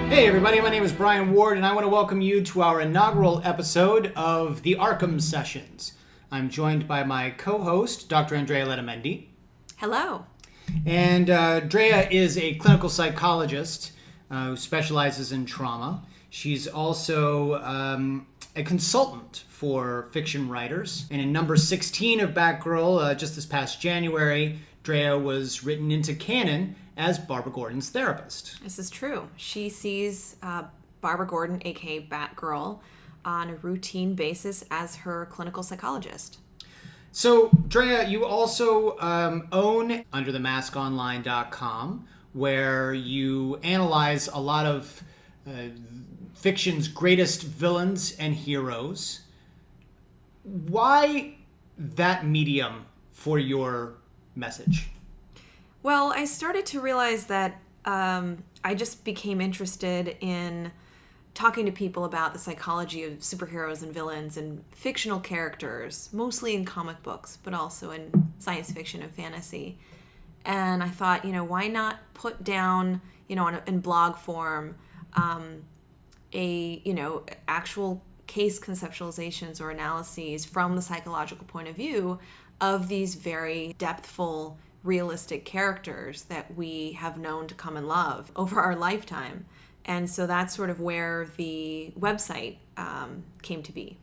Hey everybody, my name is Brian Ward and I want to welcome you to our inaugural episode of the Arkham Sessions. I'm joined by my co-host, Dr. Andrea Letamendi. Hello. And Andrea is a clinical psychologist who specializes in trauma. She's also a consultant for fiction writers. And in number 16 of Batgirl, just this past January, Andrea was written into canon as Barbara Gordon's therapist. This is true. She sees Barbara Gordon, aka Batgirl, on a routine basis as her clinical psychologist. So, Drea, you also own UnderTheMaskOnline.com, where you analyze a lot of fiction's greatest villains and heroes. Why that medium for your message? Well, I started to realize that I just became interested in talking to people about the psychology of superheroes and villains and fictional characters, mostly in comic books, but also in science fiction and fantasy. And I thought, why not put down, in blog form, actual case conceptualizations or analyses from the psychological point of view of these very depthful, realistic characters that we have known to come and love over our lifetime. And so that's sort of where the website came to be.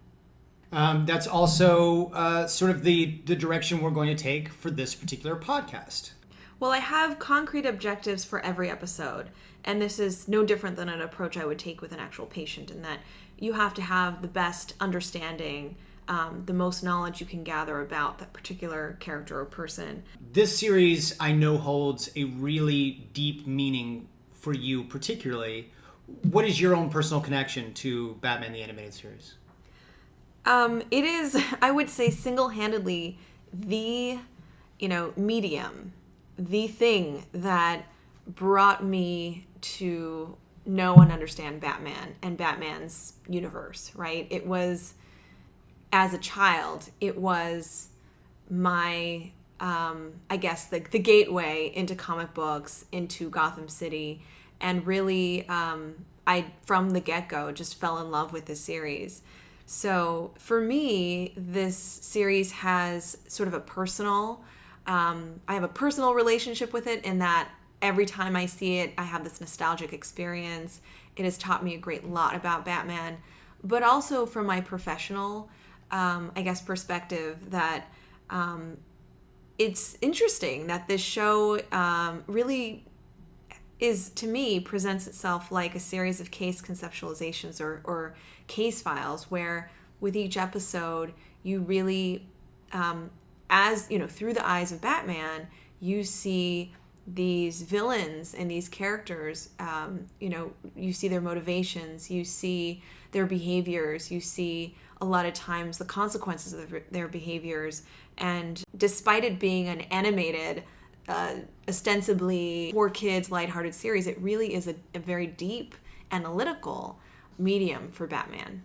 That's also sort of the direction we're going to take for this particular podcast. Well, I have concrete objectives for every episode, and this is no different than an approach I would take with an actual patient, in that you have to have the best understanding, the most knowledge you can gather about that particular character or person. This series, I know, holds a really deep meaning for you particularly. What is your own personal connection to Batman the Animated Series? It is, I would say, single-handedly the, medium, the thing that brought me to know and understand Batman and Batman's universe, right? It was, as a child, it was my, I guess, the gateway into comic books, into Gotham City, and really, I, from the get-go, just fell in love with this series. So for me, this series has sort of a personal, I have a personal relationship with it in that every time I see it, I have this nostalgic experience. It has taught me a great lot about Batman, but also from my professional, perspective, that it's interesting that this show really is, to me, presents itself like a series of case conceptualizations or case files, where with each episode you really, through the eyes of Batman, you see these villains and these characters, you see their motivations, you see their behaviors, you see a lot of times the consequences of their behaviors. And despite it being an animated, ostensibly for kids, lighthearted series, it really is a very deep, analytical medium for Batman.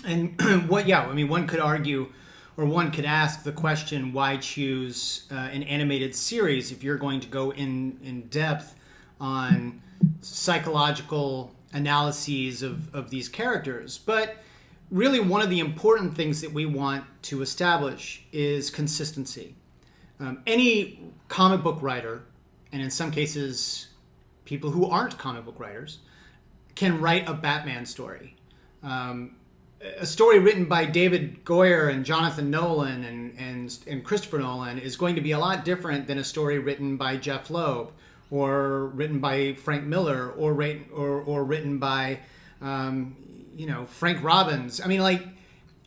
And one could argue, or one could ask the question, why choose an animated series if you're going to go in depth on psychological analyses of these characters? But really, one of the important things that we want to establish is consistency. Any comic book writer, and in some cases people who aren't comic book writers, can write a Batman story. A story written by David Goyer and Jonathan Nolan and Christopher Nolan is going to be a lot different than a story written by Jeff Loeb, or written by Frank Miller, or written by Frank Robbins. I mean,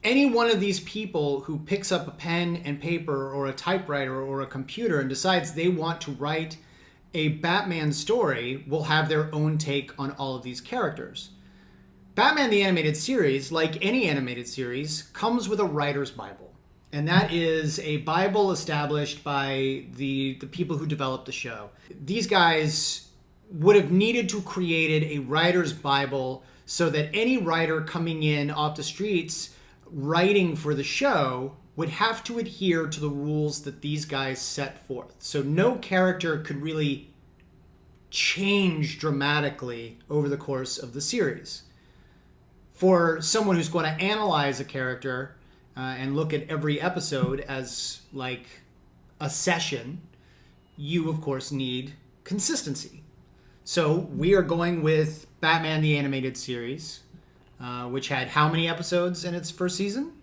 any one of these people who picks up a pen and paper or a typewriter or a computer and decides they want to write a Batman story will have their own take on all of these characters. Batman the Animated Series, like any animated series, comes with a writer's Bible. And that is a Bible established by the people who developed the show. These guys would have needed to create a writer's Bible so that any writer coming in off the streets writing for the show would have to adhere to the rules that these guys set forth. So no character could really change dramatically over the course of the series. For someone who's going to analyze a character and look at every episode as like a session, you of course need consistency. So we are going with Batman the Animated Series, which had how many episodes in its first season?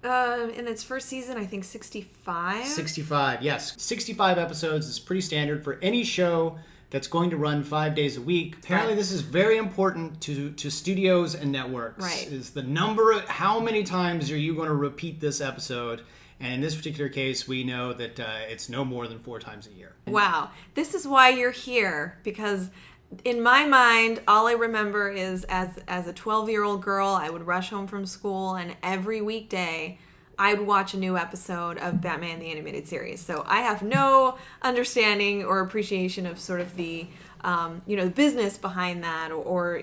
In its first season, I think 65. 65, yes. 65 episodes is pretty standard for any show that's going to run 5 days a week. Apparently, this is very important to studios and networks. Right. Is the number of how many times are you going to repeat this episode? And in this particular case, we know that it's no more than 4 times a year. Wow. This is why you're here, because in my mind, all I remember is as a 12-year-old girl, I would rush home from school, and every weekday I would watch a new episode of Batman the Animated Series. So I have no understanding or appreciation of sort of the business behind that, or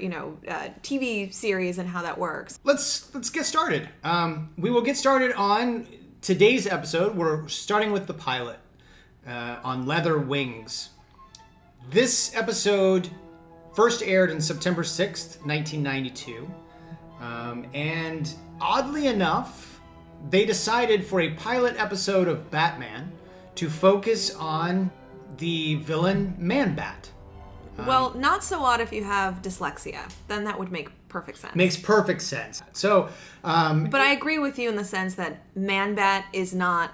TV series and how that works. Let's get started. We will get started on today's episode. We're starting with the pilot on Leather Wings. This episode first aired on September 6th, 1992. And oddly enough, they decided for a pilot episode of Batman to focus on the villain Man-Bat. Well, not so odd if you have dyslexia. Then that would make perfect sense. Makes perfect sense. So, but I agree with you in the sense that Man-Bat is not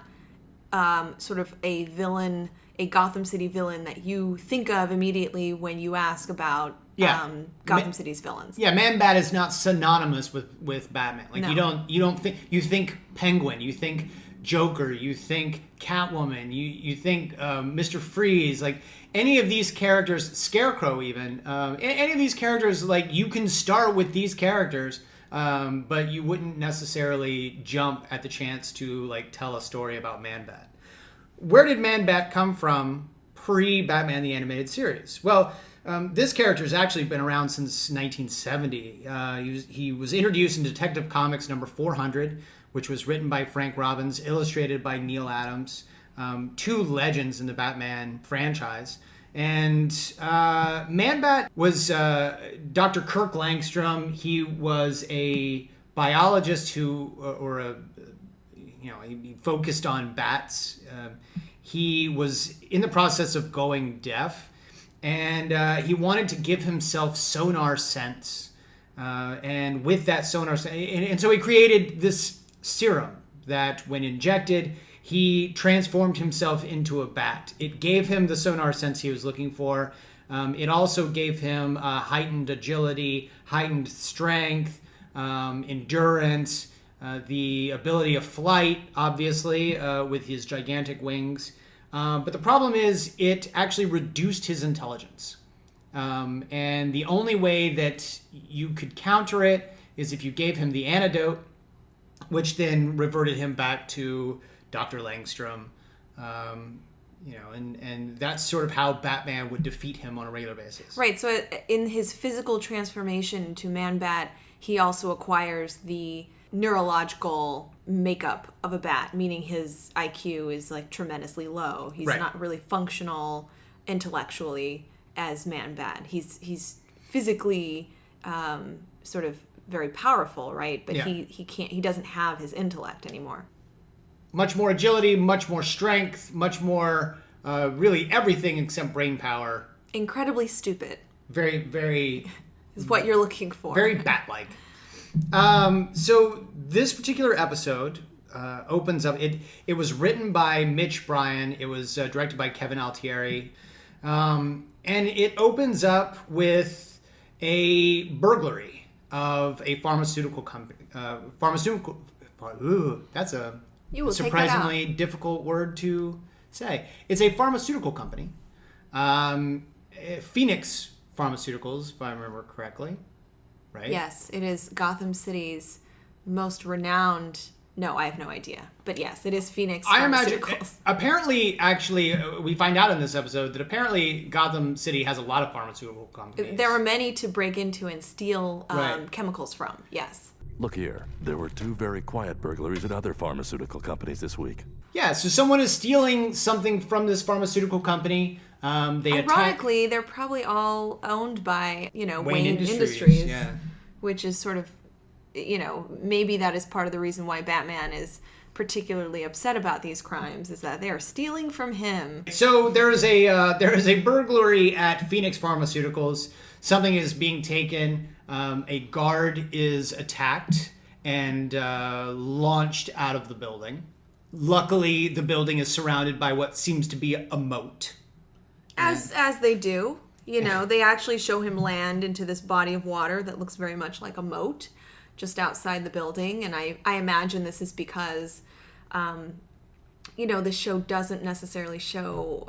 sort of a villain, a Gotham City villain that you think of immediately when you ask about Gotham City's villains. Yeah, Man-Bat is not synonymous with Batman. Like No. you think Penguin, you think Joker, you think Catwoman, you think Mr. Freeze, like any of these characters, Scarecrow even, any of these characters, like you can start with these characters, but you wouldn't necessarily jump at the chance to like tell a story about Man-Bat. Where did Man-Bat come from pre-Batman the Animated Series? Well, this character has actually been around since 1970. He was introduced in Detective Comics number 400, which was written by Frank Robbins, illustrated by Neil Adams. 2 legends in the Batman franchise. And Man-Bat was Dr. Kirk Langstrom. He was a biologist he focused on bats. He was in the process of going deaf, and he wanted to give himself sonar sense. And with that sonar sense, and so he created this serum that, when injected, he transformed himself into a bat. It gave him the sonar sense he was looking for. It also gave him heightened agility, heightened strength, endurance, the ability of flight, obviously, with his gigantic wings. But the problem is it actually reduced his intelligence. And the only way that you could counter it is if you gave him the antidote, which then reverted him back to Dr. Langstrom. And that's sort of how Batman would defeat him on a regular basis. Right, so in his physical transformation to Man-Bat, he also acquires the neurological makeup of a bat, meaning his IQ is like tremendously low. He's not really functional intellectually as Man-Bat. He's physically sort of very powerful, right? But he doesn't have his intellect anymore. Much more agility, much more strength, much more really everything except brain power. Incredibly stupid. Very, very is what you're looking for. Very bat-like. So this particular episode opens up. It was written by Mitch Bryan. It was directed by Kevin Altieri, and it opens up with a burglary of a pharmaceutical company. That's a surprisingly difficult word to say. It's a pharmaceutical company, Phoenix Pharmaceuticals, if I remember correctly. Right? Yes, it is Gotham City's most renowned. No, I have no idea. But yes, it is Phoenix Pharmaceuticals. I imagine, apparently, actually, we find out in this episode that apparently Gotham City has a lot of pharmaceutical companies. There are many to break into and steal chemicals from, yes. Look here, there were 2 very quiet burglaries at other pharmaceutical companies this week. Yeah, so someone is stealing something from this pharmaceutical company. They attack Ironically, they're probably all owned by, Wayne Industries. Yeah. Which is sort of, maybe that is part of the reason why Batman is particularly upset about these crimes, is that they are stealing from him. So there is a burglary at Phoenix Pharmaceuticals. Something is being taken. A guard is attacked and launched out of the building. Luckily, the building is surrounded by what seems to be a moat. As they do. They actually show him land into this body of water that looks very much like a moat just outside the building. And I imagine this is because, the show doesn't necessarily show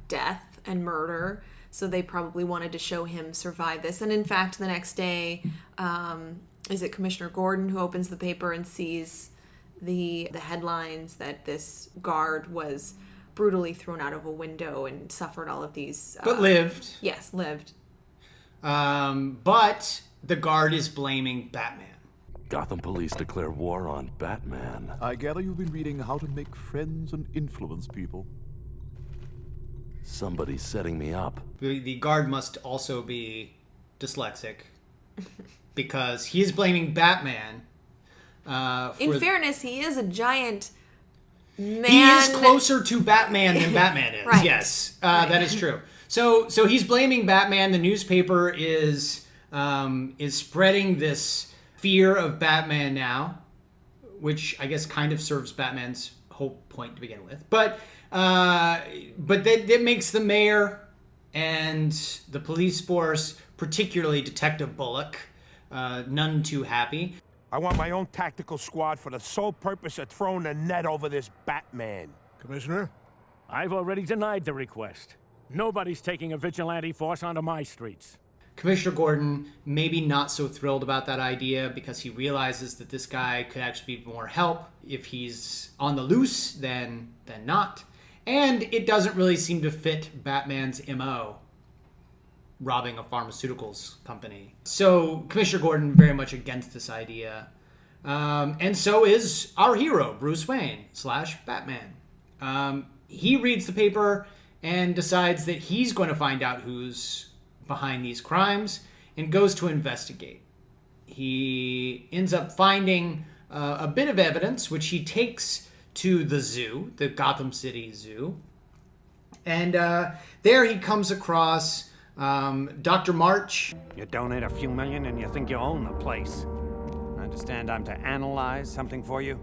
death and murder. So they probably wanted to show him survive this. And in fact, the next day, is it Commissioner Gordon who opens the paper and sees the headlines that this guard was brutally thrown out of a window and suffered all of these... but lived. Yes, lived. But the guard is blaming Batman. Gotham police declare war on Batman. I gather you've been reading How to Make Friends and Influence People. Somebody's setting me up. The guard must also be dyslexic because he is blaming Batman. In fairness, he is a giant man. He is closer to Batman than Batman is. Right. Yes, that is true. So he's blaming Batman. The newspaper is spreading this fear of Batman now, which I guess kind of serves Batman's whole point to begin with. But that makes the mayor and the police force, particularly Detective Bullock, none too happy. I want my own tactical squad for the sole purpose of throwing the net over this Batman. Commissioner? I've already denied the request. Nobody's taking a vigilante force onto my streets. Commissioner Gordon maybe not so thrilled about that idea because he realizes that this guy could actually be more help if he's on the loose than not. And it doesn't really seem to fit Batman's MO, robbing a pharmaceuticals company. So Commissioner Gordon very much against this idea. And so is our hero, Bruce Wayne / Batman. He reads the paper and decides that he's going to find out who's behind these crimes and goes to investigate. He ends up finding a bit of evidence, which he takes to the zoo, the Gotham City Zoo. And there he comes across Dr. March. You donate a few million and you think you own the place. I understand I'm to analyze something for you?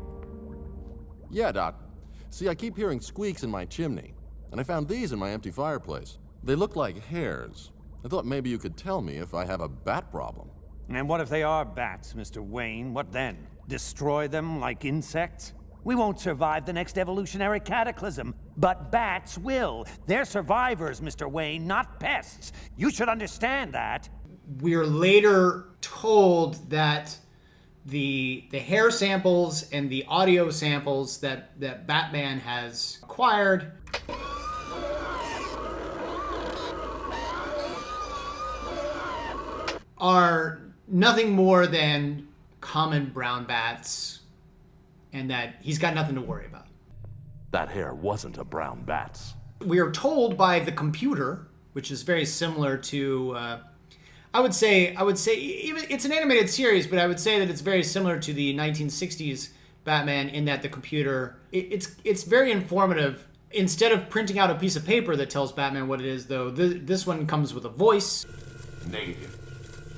Yeah, Doc. See, I keep hearing squeaks in my chimney, and I found these in my empty fireplace. They look like hairs. I thought maybe you could tell me if I have a bat problem. And what if they are bats, Mr. Wayne? What then? Destroy them like insects? We won't survive the next evolutionary cataclysm, but bats will. They're survivors, Mr. Wayne, not pests. You should understand that. We're later told that the hair samples and the audio samples that Batman has acquired are nothing more than common brown bats, and that he's got nothing to worry about. That hair wasn't a brown bat's. We are told by the computer, which is very similar to, I would say even it's an animated series, but I would say that it's very similar to the 1960s Batman in that the computer, it's very informative. Instead of printing out a piece of paper that tells Batman what it is, though, this one comes with a voice. Negative.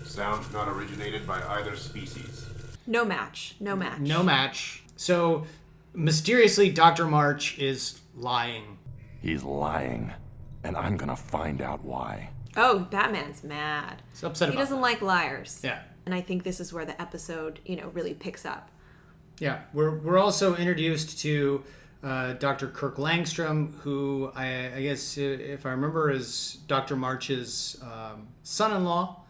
Sound not originated by either species. No match. No match. No match. So, mysteriously, Dr. March is lying. He's lying, and I'm gonna find out why. Oh, Batman's mad. He's upset He about doesn't that. like liars. Yeah. And I think this is where the episode, really picks up. Yeah. We're also introduced to Dr. Kirk Langstrom, who I guess, if I remember, is Dr. March's son-in-law.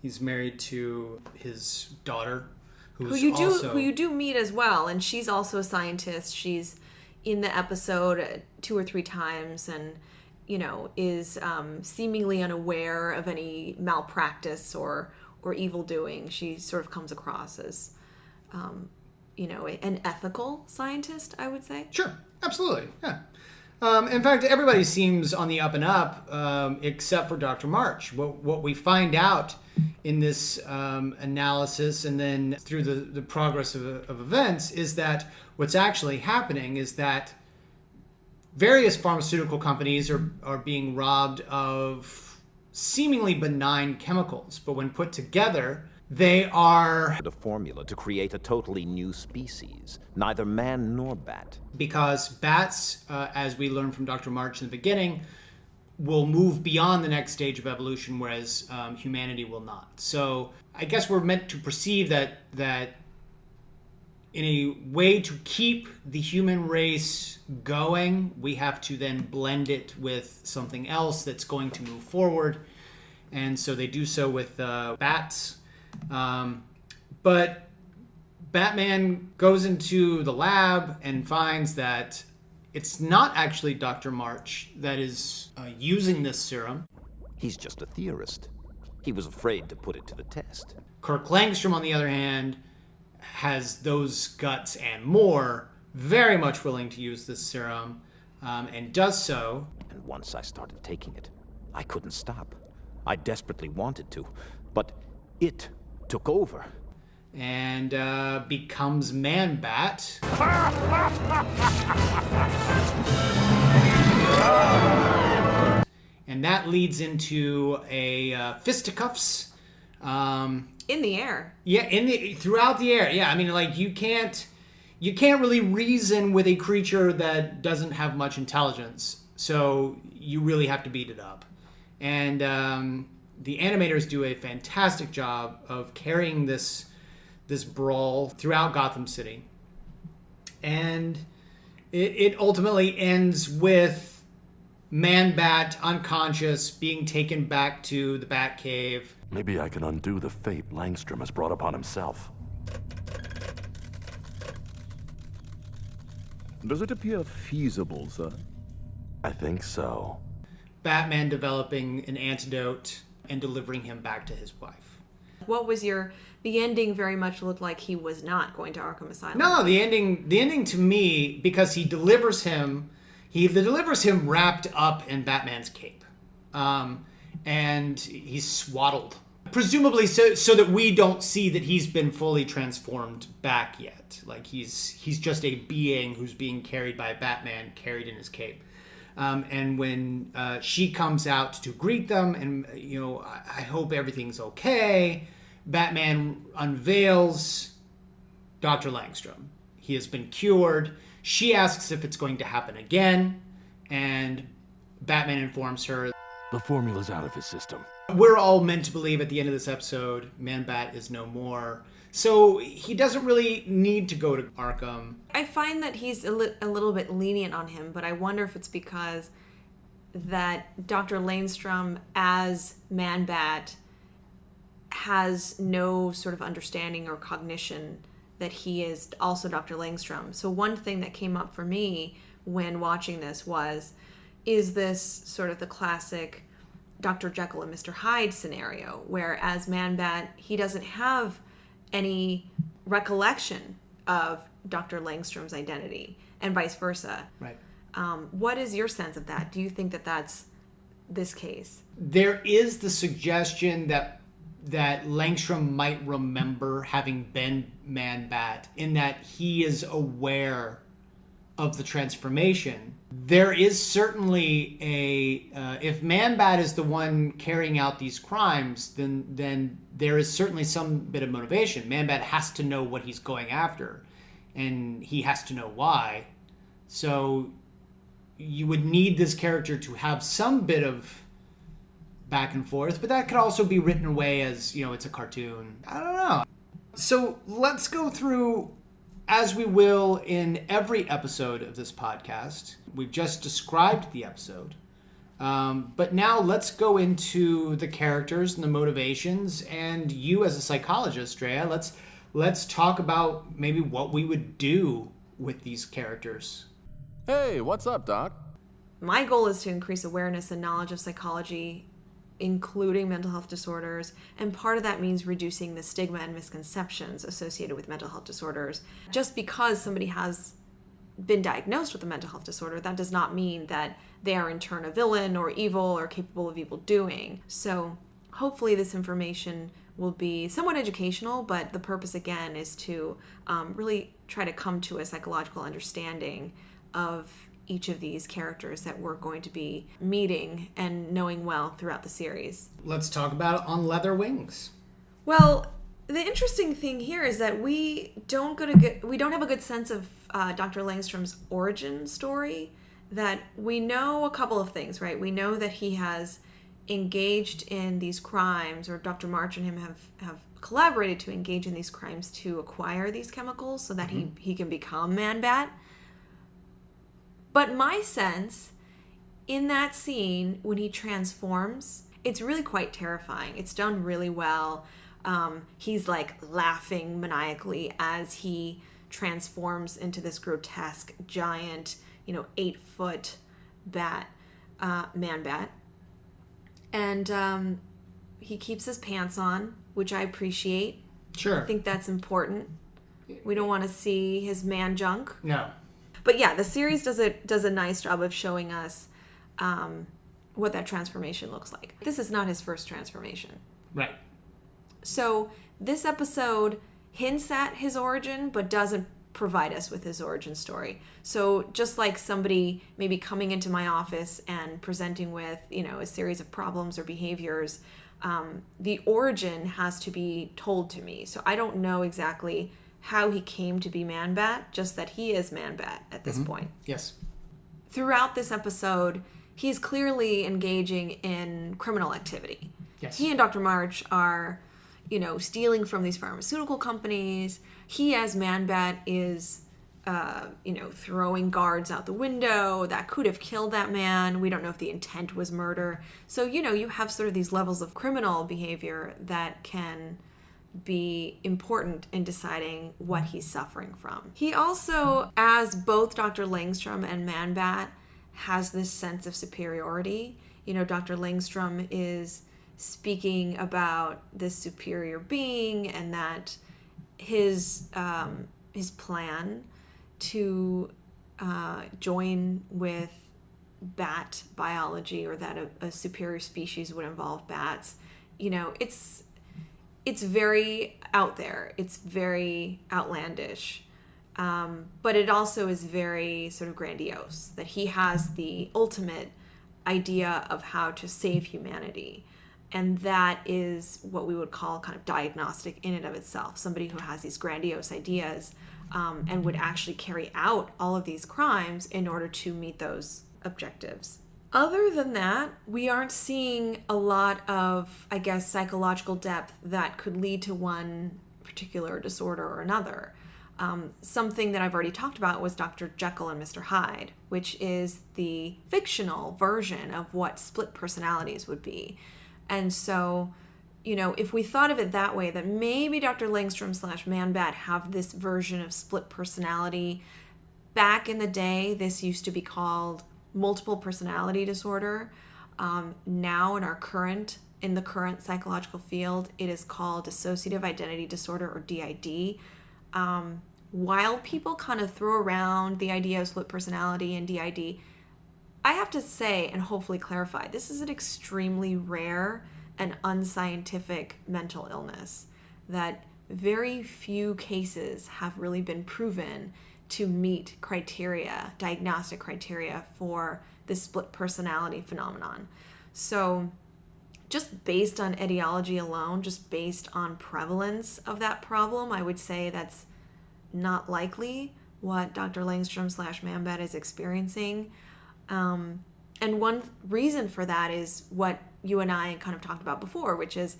He's married to his daughter, who you do meet as well, and she's also a scientist. She's in the episode 2 or 3 times, and is seemingly unaware of any malpractice or evil doing. She sort of comes across as an ethical scientist, I would say. Sure, absolutely, yeah. In fact, everybody seems on the up and up, except for Dr. March. What we find out in this analysis and then through the progress of events is that what's actually happening is that various pharmaceutical companies are being robbed of seemingly benign chemicals, but when put together, they are A formula to create a totally new species, neither man nor bat. because bats, as we learned from Dr. March in the beginning, will move beyond the next stage of evolution, whereas humanity will not. So I guess we're meant to perceive that in a way to keep the human race going, we have to then blend it with something else that's going to move forward. And so they do so with bats. But Batman goes into the lab and finds that it's not actually Dr. March that is using this serum. He's just a theorist. He was afraid to put it to the test. Kirk Langstrom, on the other hand, has those guts and more, very much willing to use this serum, and does so. And once I started taking it, I couldn't stop. I desperately wanted to, but it took over. And becomes Man-Bat. And that leads into a fisticuffs. In the air. Yeah, throughout the air. Yeah, I mean, like you can't really reason with a creature that doesn't have much intelligence. So you really have to beat it up. And the animators do a fantastic job of carrying this brawl throughout Gotham City. And it ultimately ends with Man-Bat unconscious, being taken back to the Batcave. Maybe I can undo the fate Langstrom has brought upon himself. Does it appear feasible, sir? I think so. Batman developing an antidote and delivering him back to his wife. What was the ending very much looked like he was not going to Arkham Asylum. No, the ending to me, because he delivers him wrapped up in Batman's cape. And he's swaddled. Presumably so that we don't see that he's been fully transformed back yet. Like he's just a being who's being carried by Batman, carried in his cape. And when she comes out to greet them, and I hope everything's okay, Batman unveils Dr. Langstrom. He has been cured. She asks if it's going to happen again, and Batman informs her. The formula's out of his system. We're all meant to believe at the end of this episode, Man-Bat is no more. So he doesn't really need to go to Arkham. I find that he's a little bit lenient on him, but I wonder if it's because that Dr. Langstrom as Man-Bat has no sort of understanding or cognition that he is also Dr. Langstrom. So one thing that came up for me when watching this is this sort of the classic Dr. Jekyll and Mr. Hyde scenario, where as Man-Bat, he doesn't have any recollection of Dr. Langstrom's identity, and vice versa. Right. What is your sense of that? Do you think that that's this case? There is the suggestion that Langstrom might remember having been Man-Bat, in that he is aware of the transformation. There is certainly if Man-Bat is the one carrying out these crimes, then there is certainly some bit of motivation. Man-Bat has to know what he's going after, and he has to know why. So you would need this character to have some bit of back and forth, but that could also be written away as, it's a cartoon. I don't know. So let's go through, as we will in every episode of this podcast. We've just described the episode. But now let's go into the characters and the motivations, and you as a psychologist, Drea, let's talk about maybe what we would do with these characters. Hey, what's up, Doc? My goal is to increase awareness and knowledge of psychology, including mental health disorders, and part of that means reducing the stigma and misconceptions associated with mental health disorders. Just because somebody has been diagnosed with a mental health disorder, that does not mean that they are in turn a villain or evil or capable of evil doing. So hopefully this information will be somewhat educational, but the purpose again is to really try to come to a psychological understanding of each of these characters that we're going to be meeting and knowing well throughout the series. Let's talk about On Leather Wings. Well, the interesting thing here is that we don't have a good sense of Dr. Langstrom's origin story. That we know a couple of things, right? We know that he has engaged in these crimes, or Dr. March and him have collaborated to engage in these crimes to acquire these chemicals so that he can become Man-Bat. But my sense in that scene when he transforms, it's really quite terrifying. It's done really well. He's like laughing maniacally as he transforms into this grotesque giant, 8-foot bat, Man-Bat. And he keeps his pants on, which I appreciate. Sure. I think that's important. We don't want to see his man junk. No. But yeah, the series does a nice job of showing us what that transformation looks like. This is not his first transformation. Right. So this episode hints at his origin, but doesn't provide us with his origin story. So just like somebody maybe coming into my office and presenting with, a series of problems or behaviors, the origin has to be told to me. So I don't know exactly how he came to be Man-Bat, just that he is Man-Bat at this point. Yes. Throughout this episode, he's clearly engaging in criminal activity. Yes. He and Dr. March are, stealing from these pharmaceutical companies. He, as Man-Bat, is, throwing guards out the window. That could have killed that man. We don't know if the intent was murder. So, you have sort of these levels of criminal behavior that can be important in deciding what he's suffering from. He also, as both Dr. Langstrom and Man-Bat, has this sense of superiority. Dr. Langstrom is speaking about this superior being, and that his plan to join with bat biology, or that a superior species would involve bats, it's very out there. It's very outlandish. But it also is very sort of grandiose, that he has the ultimate idea of how to save humanity. And that is what we would call kind of diagnostic in and of itself. Somebody who has these grandiose ideas and would actually carry out all of these crimes in order to meet those objectives. Other than that, we aren't seeing a lot of, psychological depth that could lead to one particular disorder or another. Something that I've already talked about was Dr. Jekyll and Mr. Hyde, which is the fictional version of what split personalities would be. And so, if we thought of it that way, that maybe Dr. Langstrom / Man-Bat have this version of split personality. Back in the day, this used to be called multiple personality disorder. Now in the current psychological field, it is called dissociative identity disorder, or DID. While people kind of throw around the idea of split personality and DID, I have to say, and hopefully clarify, this is an extremely rare and unscientific mental illness that very few cases have really been proven to meet diagnostic criteria for this split personality phenomenon. So just based on etiology alone, just based on prevalence of that problem, I would say that's not likely what Dr. Langstrom / Man-Bat is experiencing. And one reason for that is what you and I kind of talked about before, which is,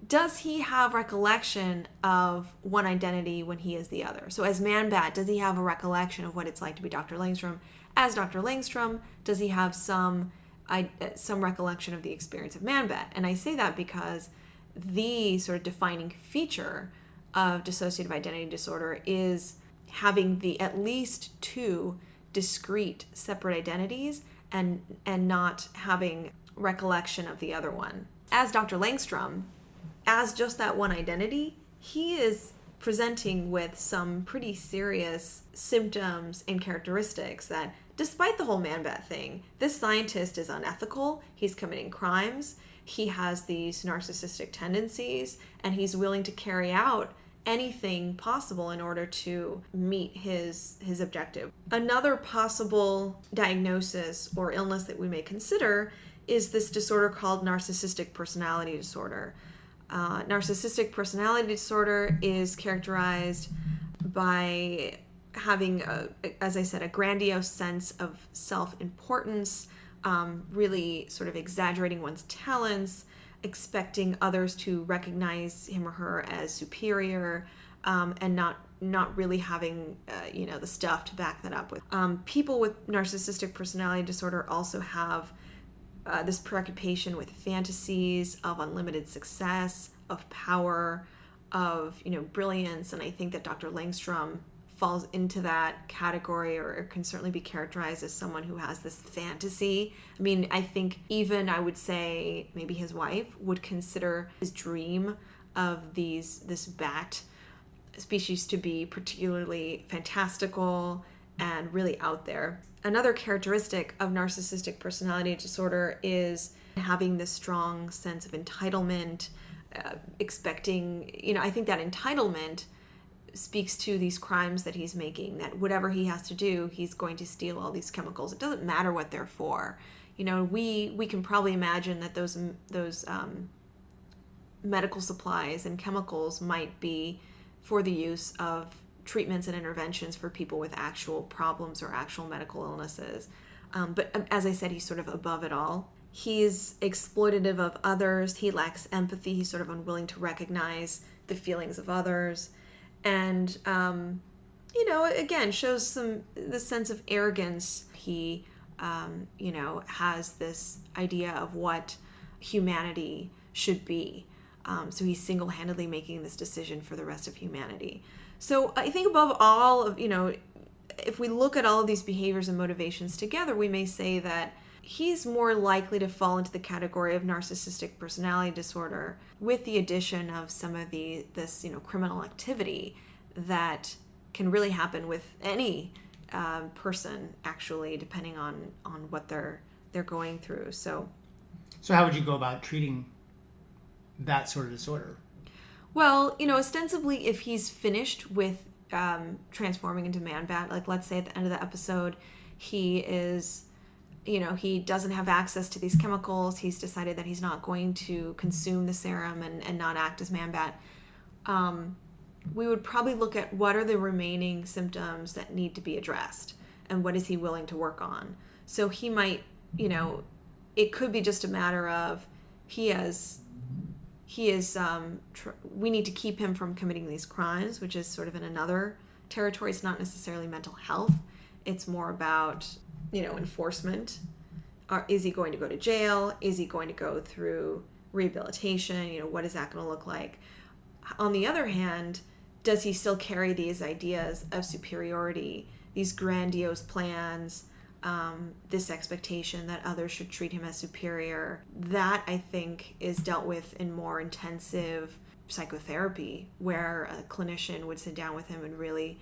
does he have recollection of one identity when he is the other? So as Man-Bat, does he have a recollection of what it's like to be Dr. Langstrom? As Dr. Langstrom, does he have some recollection of the experience of Man-Bat? And I say that because the sort of defining feature of dissociative identity disorder is having the at least two discrete separate identities and not having recollection of the other one. As Dr. Langstrom, as just that one identity, he is presenting with some pretty serious symptoms and characteristics that, despite the whole man-bat thing, this scientist is unethical, he's committing crimes, he has these narcissistic tendencies, and he's willing to carry out anything possible in order to meet his objective. Another possible diagnosis or illness that we may consider is this disorder called narcissistic personality disorder. Narcissistic personality disorder is characterized by having, as I said, a grandiose sense of self-importance, really sort of exaggerating one's talents, expecting others to recognize him or her as superior, and not really having the stuff to back that up with. People with narcissistic personality disorder also have this preoccupation with fantasies of unlimited success, of power, of brilliance, and I think that Dr. Langstrom falls into that category, or can certainly be characterized as someone who has this fantasy. I mean, I think even I would say maybe his wife would consider his dream of this bat species to be particularly fantastical and really out there. Another characteristic of narcissistic personality disorder is having this strong sense of entitlement, expecting, I think that entitlement speaks to these crimes that he's making, that whatever he has to do, he's going to steal all these chemicals. It doesn't matter what they're for. We can probably imagine that those medical supplies and chemicals might be for the use of treatments and interventions for people with actual problems or actual medical illnesses. But as I said, he's sort of above it all. He's exploitative of others. He lacks empathy. He's sort of unwilling to recognize the feelings of others. And, again, shows this sense of arrogance. He, has this idea of what humanity should be. So he's single-handedly making this decision for the rest of humanity. So I think above all of, if we look at all of these behaviors and motivations together, we may say that he's more likely to fall into the category of narcissistic personality disorder, with the addition of some of this criminal activity that can really happen with any person, actually, depending on what they're going through. So how would you go about treating that sort of disorder? Well, ostensibly, if he's finished with transforming into man-bat, like let's say at the end of the episode, he is, he doesn't have access to these chemicals. He's decided that he's not going to consume the serum and not act as man-bat. We would probably look at what are the remaining symptoms that need to be addressed, and what is he willing to work on. So he might, it could be just a matter of we need to keep him from committing these crimes, which is sort of in another territory. It's not necessarily mental health. It's more about, enforcement. Is he going to go to jail? Is he going to go through rehabilitation? What is that going to look like? On the other hand, does he still carry these ideas of superiority, these grandiose plans, this expectation that others should treat him as superior? That, I think, is dealt with in more intensive psychotherapy, where a clinician would sit down with him and really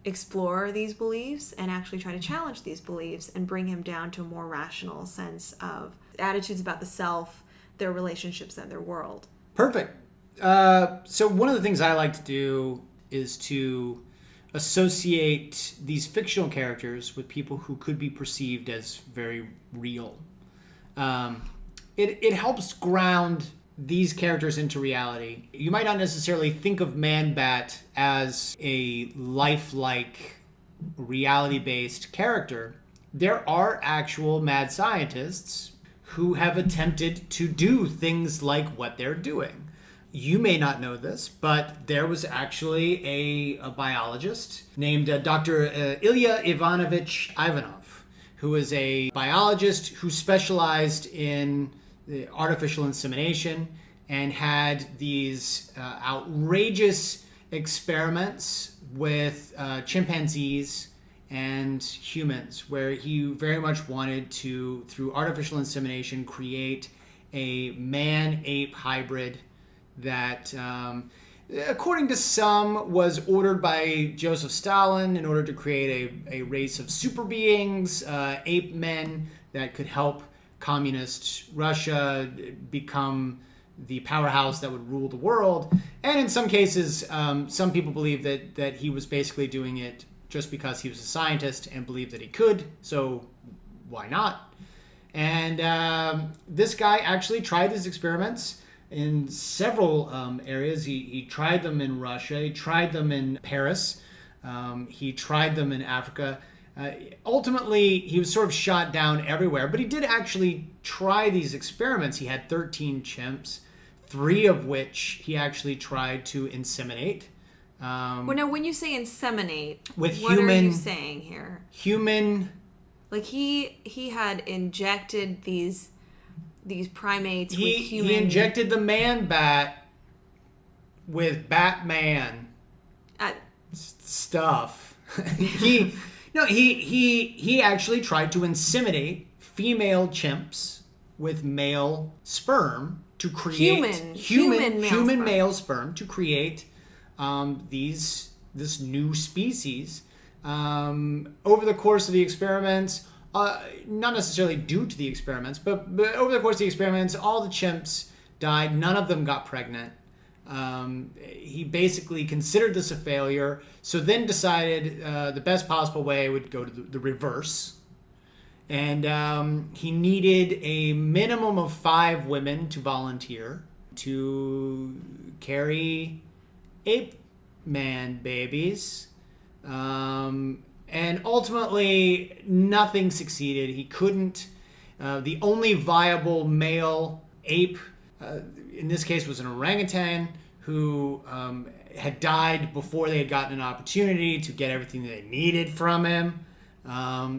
explore these beliefs and actually try to challenge these beliefs and bring him down to a more rational sense of attitudes about the self, their relationships, and their world. Perfect. So one of the things I like to do is to associate these fictional characters with people who could be perceived as very real. It helps ground these characters into reality. You might not necessarily think of Man-Bat as a lifelike, reality-based character. There are actual mad scientists who have attempted to do things like what they're doing. You may not know this, but there was actually a biologist named Dr. Ilya Ivanovich Ivanov, who was a biologist who specialized in the artificial insemination and had these outrageous experiments with chimpanzees and humans, where he very much wanted to, through artificial insemination, create a man-ape hybrid that according to some, was ordered by Joseph Stalin in order to create a race of super beings, ape men that could help communist Russia become the powerhouse that would rule the world. And in some cases, some people believe that he was basically doing it just because he was a scientist and believed that he could, so why not? And this guy actually tried his experiments in several areas. He tried them in Russia, he tried them in Paris, he tried them in Africa. Ultimately, he was sort of shot down everywhere, but he did actually try these experiments. He had 13 chimps, 3 of which he actually tried to inseminate. Well, now, when you say inseminate, With what are human- you saying here? Human, Like he had injected these primates with he human. injected the man bat with Batman stuff. he actually tried to inseminate female chimps with male sperm to create human male sperm to create this new species. Over the course of the experiments, not necessarily due to the experiments, but over the course of the experiments, all the chimps died. None of them got pregnant. He basically considered this a failure, so then decided the best possible way would go to the reverse. And he needed a minimum of 5 women to volunteer to carry ape man babies. And ultimately, nothing succeeded. He couldn't. The only viable male ape, in this case, was an orangutan who had died before they had gotten an opportunity to get everything they needed from him.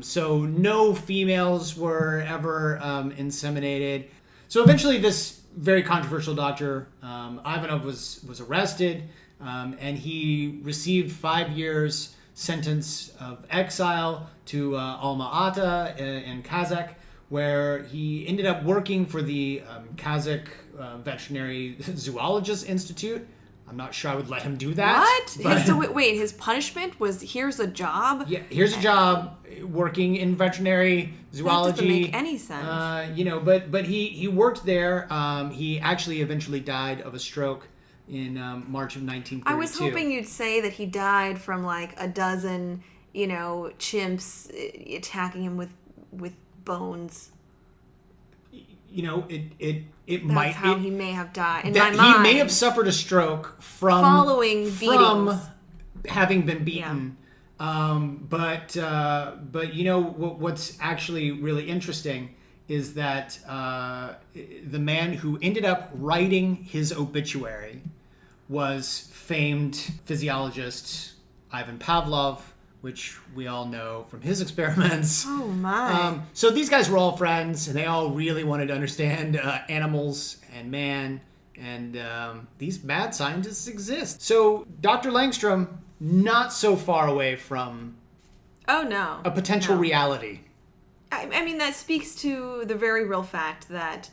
So no females were ever inseminated. So eventually, this very controversial doctor, Ivanov, was arrested, and he received 5 years sentence of exile to Alma-Ata in Kazakh, where he ended up working for the Kazakh Veterinary Zoologist Institute. I'm not sure I would let him do that. What? but- So wait, his punishment was here's a job? Yeah, here's a job working in veterinary zoology. That doesn't make any sense. But he worked there. He actually eventually died of a stroke in March of 1932. I was hoping you'd say that he died from like a dozen, chimps attacking him with bones. It That's might. how he may have died. In that my mind, he may have suffered a stroke from Following having been beaten. But what's actually really interesting is that the man who ended up writing his obituary was famed physiologist Ivan Pavlov, which we all know from his experiments. Oh my. So these guys were all friends, and they all really wanted to understand animals and man, and these mad scientists exist. So Dr. Langstrom, not so far away from Oh no. a potential No. reality. I mean, that speaks to the very real fact that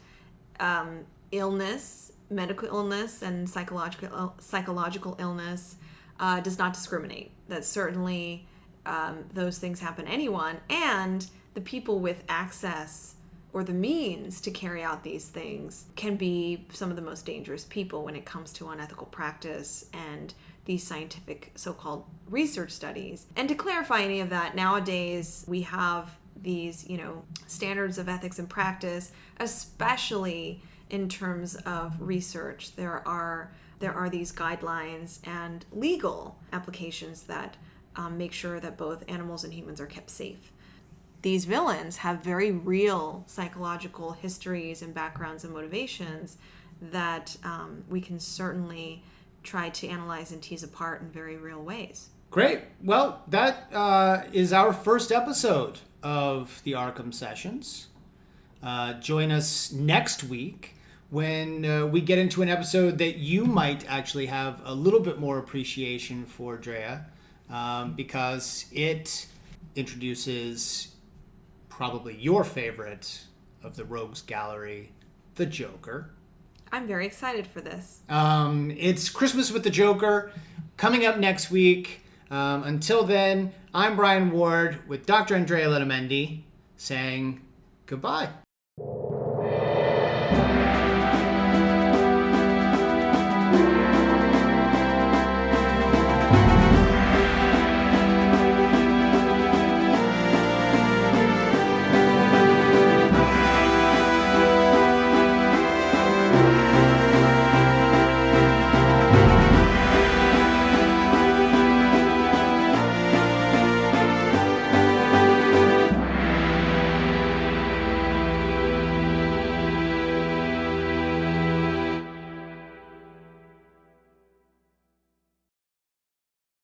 illness, medical illness, and psychological illness does not discriminate. That certainly those things happen to anyone, and the people with access or the means to carry out these things can be some of the most dangerous people when it comes to unethical practice and these scientific so-called research studies. And to clarify any of that, nowadays we have these, standards of ethics and practice, especially in terms of research. There are these guidelines and legal applications that make sure that both animals and humans are kept safe. These villains have very real psychological histories and backgrounds and motivations that we can certainly try to analyze and tease apart in very real ways. Great. Well, that is our first episode of the Arkham Sessions. Join us next week when we get into an episode that you might actually have a little bit more appreciation for, Drea, because it introduces probably your favorite of the Rogues Gallery, the Joker. I'm very excited for this. It's Christmas with the Joker coming up next week. Until then, I'm Brian Ward with Dr. Andrea Letamendi saying goodbye.